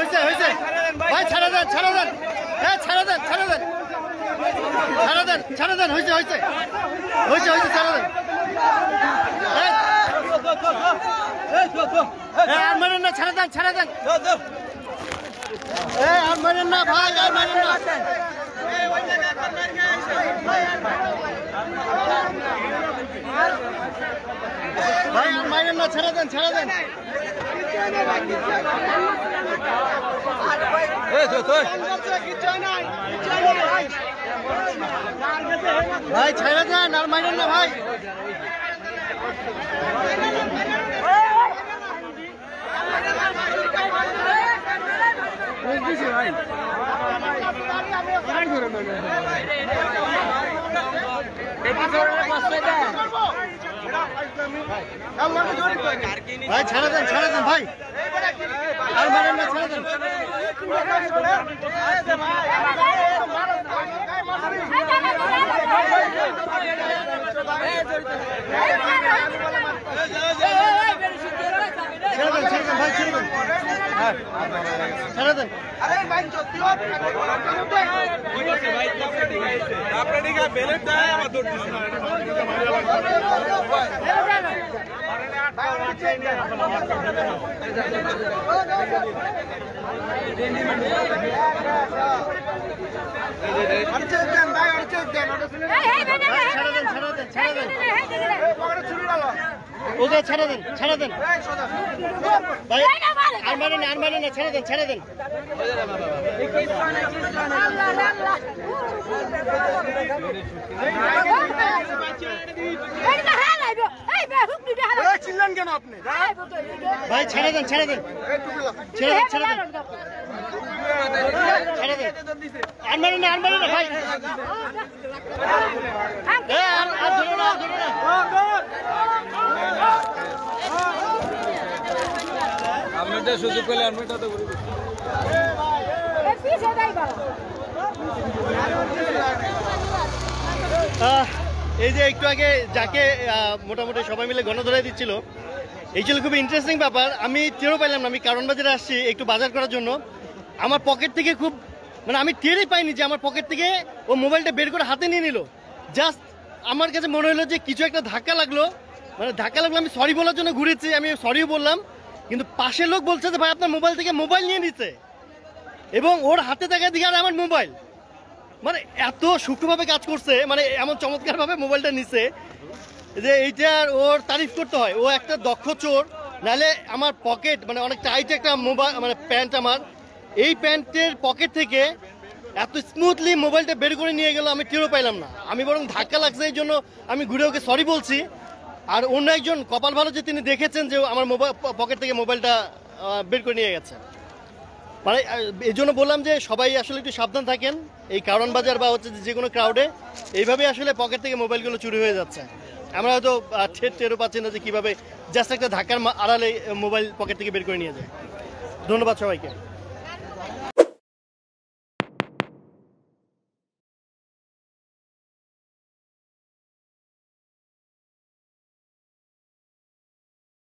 হয়েছে হয়েছে ভাই ছাড়া দেন ছাড়া দেন হ্যাঁ ছাড়া দেন ছাড়া দেন ছাড়া দেন ছাড়া দেন হয়েছে হয়েছে হয়েছে হয়েছে ছাড়া দেন আর মারেন না ছাড়া দেন ছাড়া দেন আর মারেন না ভাই আর মারেন না ভাই আর মারেন না ছাড়া দেন ছাড়া দেন ভাই ছাড়া দেন আর মারেন না ভাই ভাই ছাড়া দেন ভাই আর মারেন না ছাড়া দেন ভাই ছেড়ে দেন ওকে ছাড়া দেন ভাই আর মারেন না ছেড়ে দেন কেন আপনি ভাই ছেড়ে দেন আর মারেন না ভাই আপনাদের সুযোগ পেলে আর্মিটা তো এই যে একটু আগে যাকে মোটামুটি সবাই মিলে গণধরাই দিচ্ছিল এই ছিল খুবই ইন্টারেস্টিং ব্যাপার। আমি টেরও পাইলাম না, আমি কারণ বাজারে আসছি একটু বাজার করার জন্য, আমার পকেট থেকে খুব মানে আমি টেরই পাইনি যে আমার পকেট থেকে ও মোবাইলটা বের করে হাতে নিয়ে নিল। জাস্ট আমার কাছে মনে হলো যে কিছু একটা ধাক্কা লাগলো, মানে ধাক্কা লাগলো, আমি সরি বলার জন্য ঘুরেছি, আমি সরিও বললাম, কিন্তু পাশের লোক বলছে যে ভাই আপনার মোবাইল থেকে মোবাইল নিয়ে নিচ্ছে এবং ওর হাতে থাকা দিকে আর আমার মোবাইল, মানে এত সূক্ষ্মভাবে কাজ করছে, মানে এমন চমৎকারভাবে মোবাইলটা নিচ্ছে যে এইটার ওর তারিফ করতে হয়। ও একটা দক্ষ চোর, নাহলে আমার পকেট মানে অনেক টাইট একটা মোবাইল মানে প্যান্ট, আমার এই প্যান্টের পকেট থেকে এত স্মুথলি মোবাইলটা বের করে নিয়ে গেল আমি টেরও পাইলাম না। আমি বরং ধাক্কা লাগছে এই জন্য আমি ঘুরে ওকে সরি বলছি। আর অন্য একজন কপাল ভালো যে তিনি দেখেছেন যে আমার মোবাইল পকেট থেকে মোবাইলটা বের করে নিয়ে গেছে। মানে এই জন্য বললাম যে সবাই আসলে একটু সাবধান থাকেন এই কারণ বাজার বা হচ্ছে যে কোনো ক্রাউডে, এইভাবে আসলে পকেট থেকে মোবাইলগুলো চুরি হয়ে যাচ্ছে। আমরা হয়তো টেরও পাচ্ছি না যে কীভাবে জাস্ট একটা ধাক্কার আড়ালে মোবাইল পকেট থেকে বের করে নিয়ে যায়। ধন্যবাদ সবাইকে।